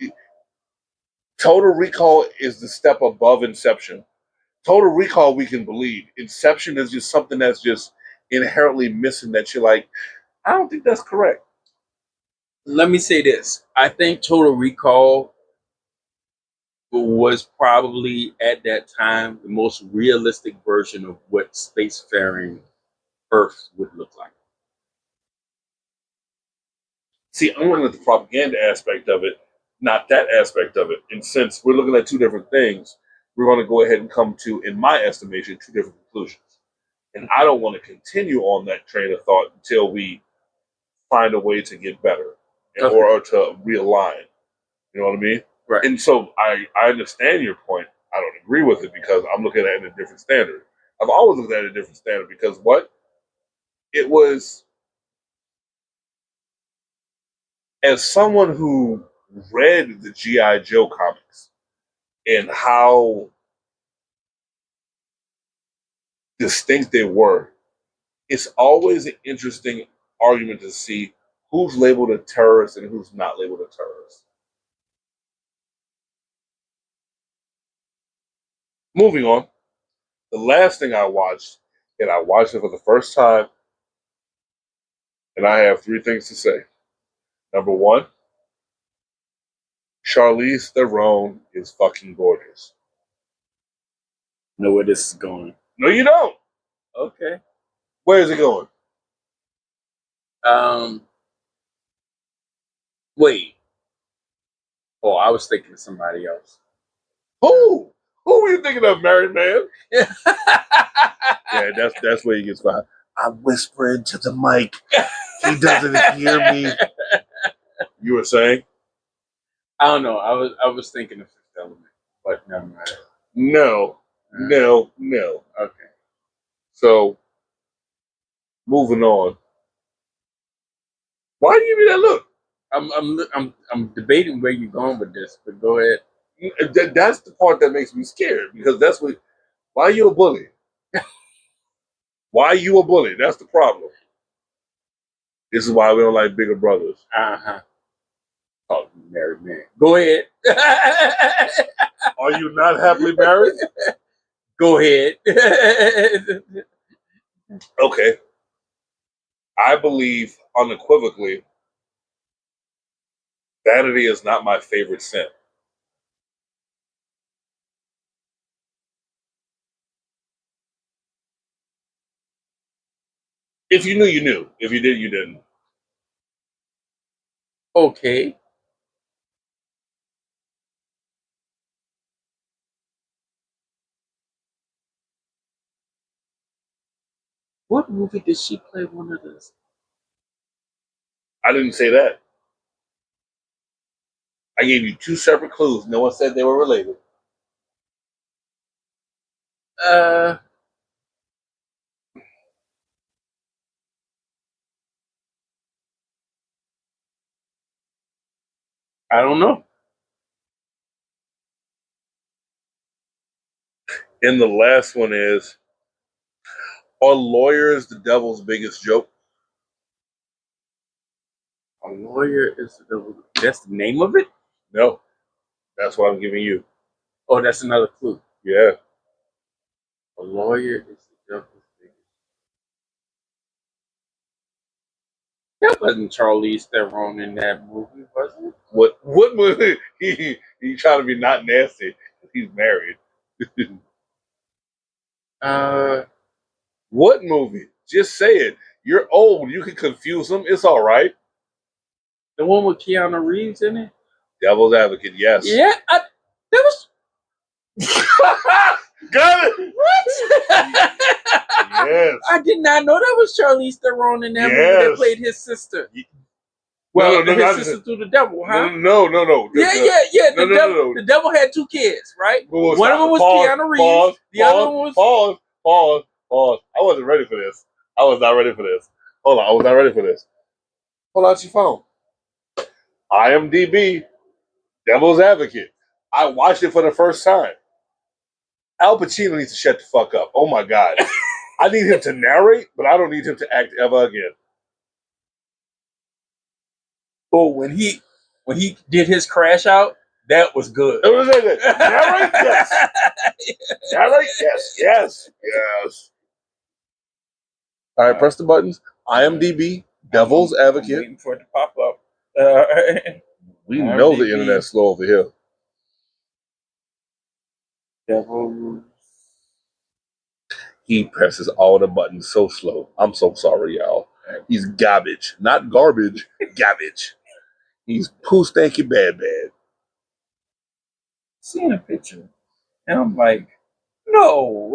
Total Recall is the step above Inception. Total Recall we can believe. Inception is just something that's just inherently missing that you're like, I don't think that's correct. Let me say this. I think Total Recall was probably at that time the most realistic version of what spacefaring Earth would look like. See, I'm looking at the propaganda aspect of it, not that aspect of it. And since we're looking at two different things, we're going to go ahead and come to, in my estimation, two different conclusions. And I don't want to continue on that train of thought until we find a way to get better or to realign. You know what I mean? Right. And so I understand your point. I don't agree with it because I'm looking at it in a different standard. I've always looked at it in a different standard because what? It was, as someone who read the G.I. Joe comics and how distinct they were, it's always an interesting argument to see who's labeled a terrorist and who's not labeled a terrorist. Moving on, the last thing I watched, and I watched it for the first time, and I have three things to say. Number one, Charlize Theron is fucking gorgeous. Know where this is going. No, you don't. Okay. Where is it going? Wait. Oh, I was thinking of somebody else. Who? Who were you thinking of, married man? Yeah, that's where he gets behind. I'm whispering to the mic. He doesn't hear me. You were saying? I don't know. I was thinking of Fifth Element, but never mind. No. Okay. So, moving on. Why do you give me that look? I'm debating where you're going with this, but go ahead. That's the part that makes me scared because that's what. Why are you a bully? Why are you a bully? That's the problem. This is why we don't like bigger brothers. Oh, married man. Go ahead. Are you not happily married? Go ahead. Okay. I believe unequivocally, vanity is not my favorite sin. If you knew, you knew. If you did, you didn't. Okay. What movie did she play one of those? I didn't say that. I gave you two separate clues. No one said they were related. Uh, I don't know. And the last one is, are lawyers the devil's biggest joke? A lawyer is the devil. That's the name of it? No, that's what I'm giving you. Oh, that's another clue. Yeah. A lawyer is the devil's biggest. That wasn't Charlize Theron in that movie, was it? What movie? He trying to be not nasty. He's married. Uh, What movie? Just say it. You're old. You can confuse them. It's all right. the one with Keanu Reeves in it. Devil's Advocate. Yes. Yeah, that was Got it. what? Yes. I did not know that was Charlize Theron in that movie that Yes. played his sister. No, Well, not his sister through the devil, huh? No. Yeah. The devil had two kids, right? Well, One of them was Keanu Reeves. The other one was Pause. I wasn't ready for this. I was not ready for this. Hold on. I was not ready for this. Pull out your phone. IMDb, Devil's Advocate. I watched it for the first time. Al Pacino needs to shut the fuck up. Oh my God. I need him to narrate, but I don't need him to act ever again. oh when he did his crash out, that was good. Narrate? Yes. Narrate? Yes. All right, press the buttons. IMDb, Devil's I'm Advocate. waiting for it to pop up. We know the internet's slow over here. Devil. He presses all the buttons so slow. I'm so sorry, y'all. He's garbage. Not garbage, garbage. He's poo stanky bad. Seeing a picture, and I'm like, no.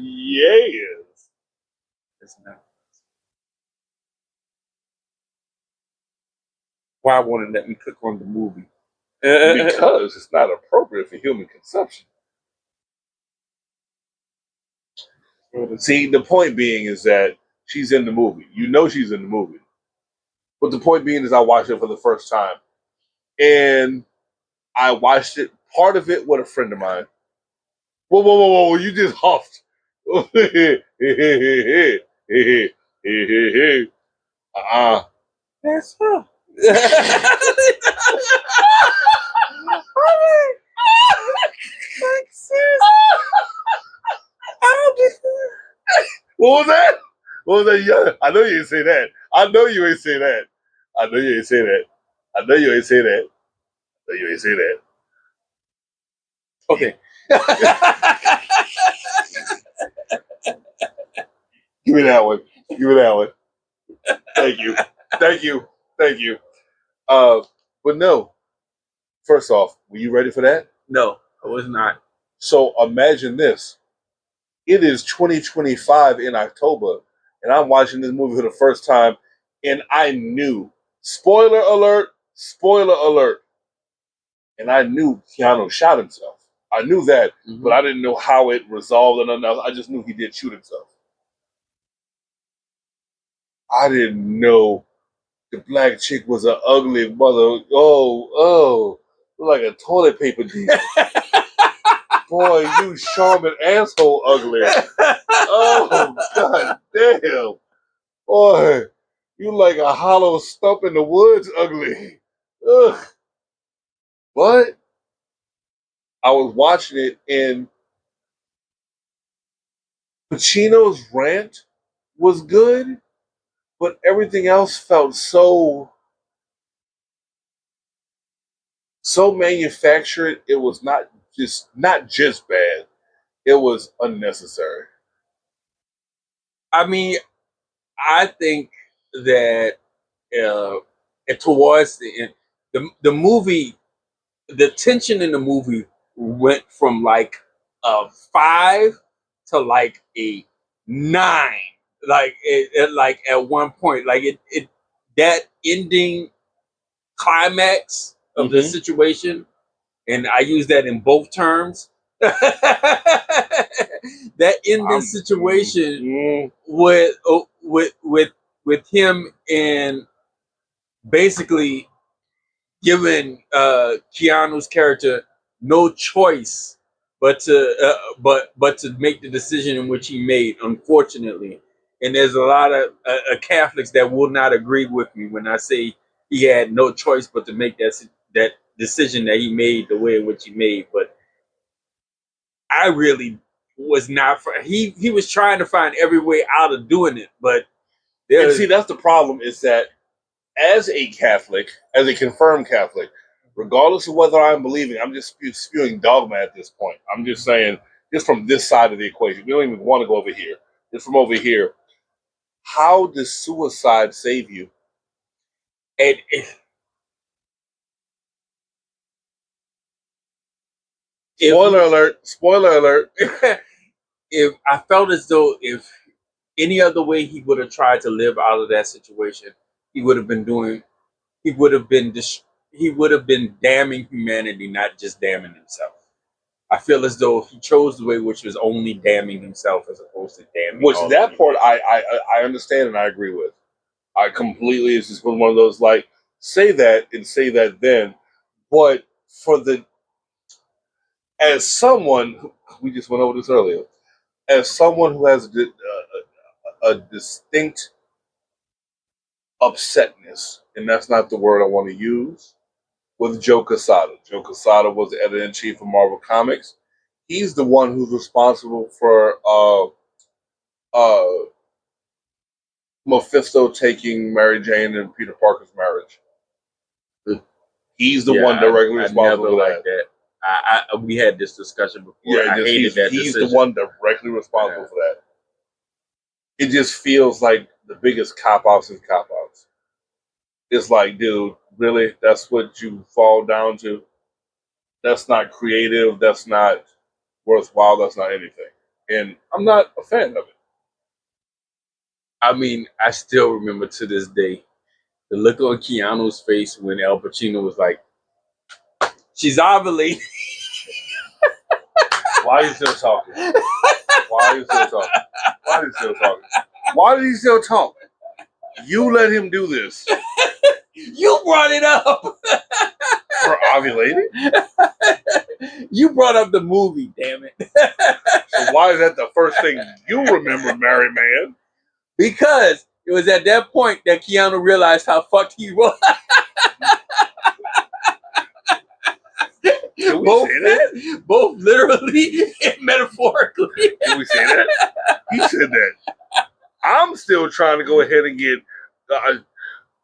Yes. It's not. Why won't it let me click on the movie? Because it's not appropriate for human consumption. See, the point being is that she's in the movie. You know she's in the movie. But the point being is I watched it for the first time. And I watched it, part of it with a friend of mine. Whoa, you just huffed. That's her. What was that? What was that? Yeah, I know you ain't say that. I know you ain't say that. Okay. Give me that one. Thank you. But no. First off, were you ready for that? No, I was not. So imagine this. It is 2025 in October, and I'm watching this movie for the first time, and I knew, spoiler alert, and I knew Keanu shot himself. I knew that, but I didn't know how it resolved and nothing else. I just knew he did shoot himself. I didn't know the black chick was an ugly mother. Oh, like a toilet paper deal. Boy, you Charmin asshole ugly. Oh, god damn. Boy, you like a hollow stump in the woods ugly. Ugh. But I was watching it, and Pacino's rant was good, but everything else felt so manufactured. It was not just bad. It was unnecessary. I mean, I think that uh, towards the end, the movie, the tension in the movie went from like a 5 to like a 9. Like like at one point, like it that ending climax of the Mm-hmm. situation, and I use that in both terms. That ending situation Mm, with him and basically giving Keanu's character no choice but to make the decision in which he made. Unfortunately, and there's a lot of Catholics that will not agree with me when I say he had no choice but to make that decision that he made the way in which he made. But I really was not for he was trying to find every way out of doing it, but and there see, that's the problem. Is that as a Catholic, as a confirmed Catholic, regardless of whether I'm believing, I'm just spewing dogma at this point. I'm just saying, just from this side of the equation, we don't even want to go over here. Just from over here, how does suicide save you? and if Spoiler alert! Spoiler alert! if I felt as though if any other way he would have tried to live out of that situation, he would have been doing he would have been he would have been damning humanity, not just damning himself. I feel as though he chose the way which was only damning himself as opposed to damning Which all of that part humanity. I understand and I agree with. I completely. It's just one of those like say that and say that then, but for the as someone we just went over this earlier, as someone who has a distinct upsetness, and that's not the word I want to use, with Joe Quesada. Joe Quesada was the editor in chief of Marvel Comics. He's the one who's responsible for uh, Mephisto taking Mary Jane and Peter Parker's marriage. He's the Yeah, one directly I responsible never for liked that. that. We had this discussion before. Yeah, I just hated that he's the decision. one directly responsible Yeah. for that. It just feels like the biggest cop outs and cop outs. It's like, dude, really? That's what you fall down to? That's not creative. That's not worthwhile. That's not anything. And I'm not a fan of it. I mean, I still remember to this day the look on Keanu's face when Al Pacino was like, "She's ovulating." Why are you still talking? Why are you still talking? Why are you still talking? Why did he still talk? You let him do this. You brought it up. For ovulating? You brought up the movie, damn it. So why is that the first thing you remember, Mary Man? Because it was at that point that Keanu realized how fucked he was. Did we say that? Both literally and metaphorically. Did we say that? He said that. I'm still trying to go ahead and get.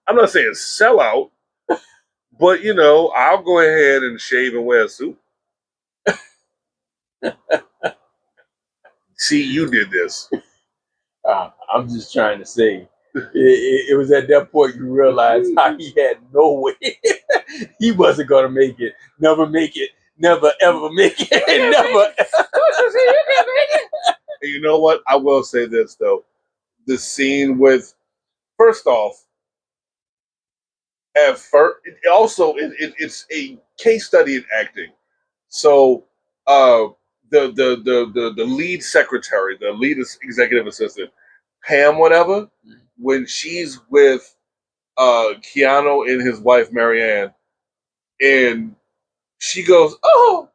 I'm not saying sell out, but I'll go ahead and shave and wear a suit. See, you did this. I'm just trying to say, it was at that point you realized how he had no way. He wasn't going to make it, never ever make it, never. And you know what? I will say this though: the scene with first off, at first, it's a case study in acting. So, uh, the lead secretary, the lead executive assistant, Pam, whatever, when she's with Keanu and his wife Marianne, and she goes, "Oh,"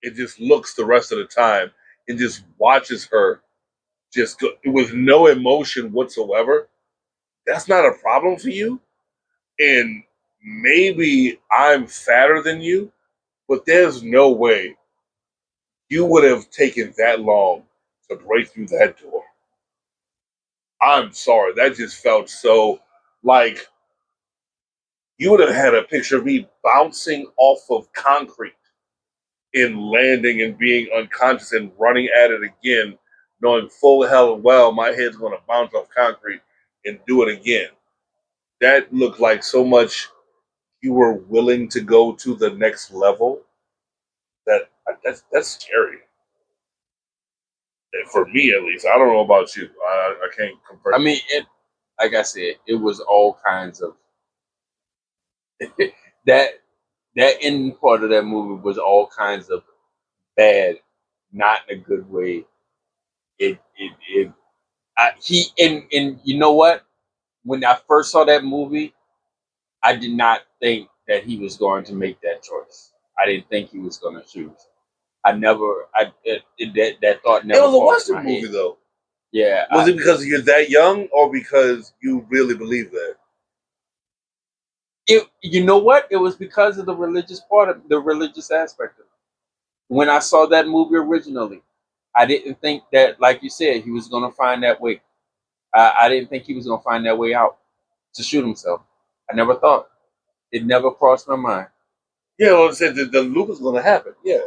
and just looks the rest of the time and just watches her just go, with no emotion whatsoever. That's not a problem for you, and maybe I'm fatter than you, but there's no way you would have taken that long to break through that door. I'm sorry, that just felt so like you would have had a picture of me bouncing off of concrete and landing and being unconscious and running at it again, knowing full hell and well my head's going to bounce off concrete and do it again. That looked like so much you were willing to go to the next level. That's scary. For me, at least. I don't know about you. I can't compare. I mean, like I said, it was all kinds of that. That ending part of that movie was all kinds of bad, not in a good way. He and you know what? When I first saw that movie, I did not think that he was going to make that choice. I didn't think he was going to choose. That thought It never was a crossed Western my movie, head. though. Yeah, Was it because you're that young, or because you really believe that? you know what? It was because of the religious part of the religious aspect of it. When I saw that movie originally, I didn't think that, like you said, he was going to find that way. I didn't think he was going to find that way out to shoot himself. I never thought. It never crossed my mind. Yeah, well, I said the loop is going to happen. Yeah,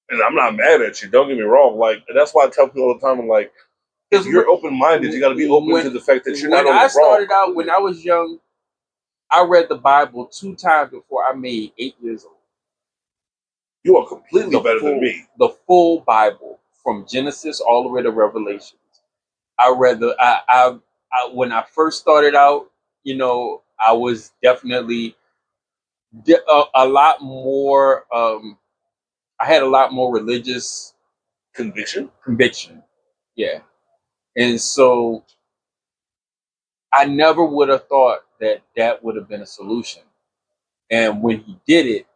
and I'm not mad at you. Don't get me wrong. Like, and that's why I tell people all the time. I'm like, if Because you're open minded, you got to be open to the fact that you're not when only I wrong. started out, when I was young, I read the Bible 2 times before I made 8 years old. You are completely better than me. The full Bible from Genesis all the way to Revelations. I read when I first started out, I was definitely a lot more. I had a lot more religious conviction. Yeah, and so I never would have thought that that would have been a solution. And when he did it,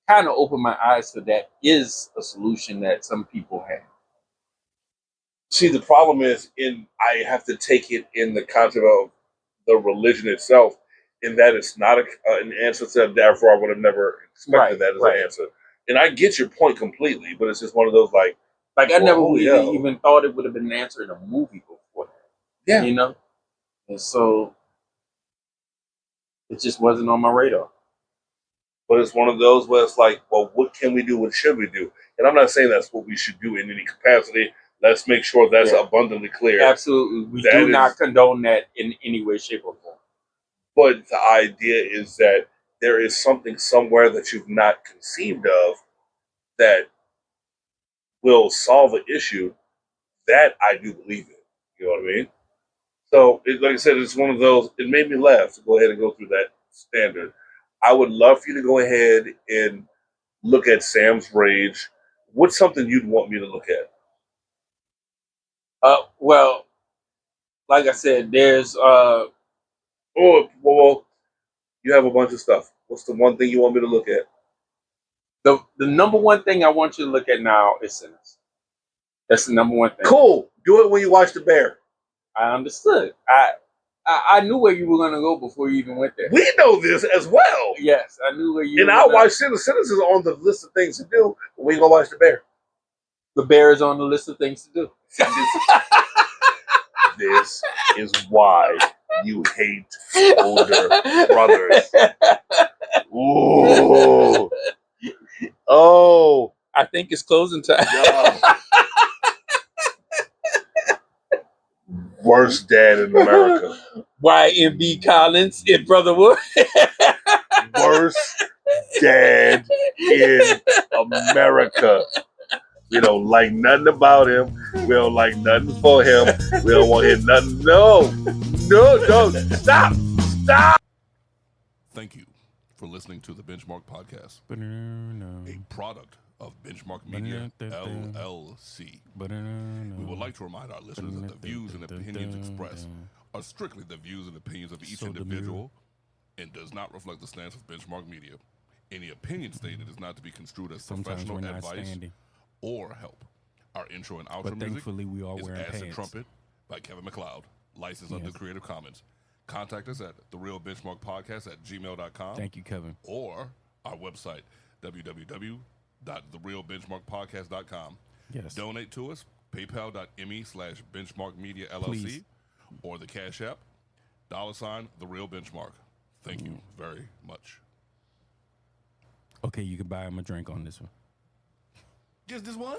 kind of opened my eyes to that is a solution that some people have. See, the problem is, I have to take it in the concept of the religion itself, in that it's not an answer to that. Therefore, I would have never expected that as an answer. And I get your point completely, but it's just one of those like I never really even thought it would have been an answer in a movie before that. Yeah, and so it just wasn't on my radar. But it's one of those where it's like, well, what can we do? What should we do? And I'm not saying that's what we should do in any capacity. Let's make sure that's abundantly clear. Absolutely. We do not condone that in any way, shape, or form. But the idea is that there is something somewhere that you've not conceived of that will solve an issue. That I do believe in. You know what I mean? So, like I said, it's one of those. It made me laugh to go ahead and go through that standard. I would love for you to go ahead and look at Sam's Rage. What's something you'd want me to look at? Well, like I said, there's well, you have a bunch of stuff. What's the one thing you want me to look at? The number one thing I want you to look at now is Sinners. That's the number one thing. Cool. Do it when you watch The Bear. I understood. I knew where you were going to go before you even went there. We know this as well. Yes, I knew where you. And I'll watch Sinners. Sinners is on the list of things to do when you go watch The Bear. The Bear is on the list of things to do. This is why you hate older brothers. Ooh. Oh. I think it's closing time. Worst dad in America. YMB Collins in Brotherwood. Worst dad in America. We don't like nothing about him. We don't like nothing for him. We don't want to hear nothing. No. Stop. Thank you for listening to the Benchmark Podcast, a product of Benchmark Media, LLC. We would like to remind our listeners that the views and opinions expressed are strictly the views and opinions of each individual and does not reflect the stance of Benchmark Media. Any opinion stated is not to be construed as professional advice or help. Our intro and outro music is Acid Trumpet by Kevin MacLeod, licensed under Creative Commons. Contact us at therealbenchmarkpodcast@gmail.com. Thank you, Kevin. Or our website, www.therealbenchmarkpodcast.com. Yes. Donate to us, paypal.me/benchmarkmedia LLC, Please. or the Cash App, $ the real benchmark. Thank you very much. Okay, you can buy him a drink on this one. Just this one?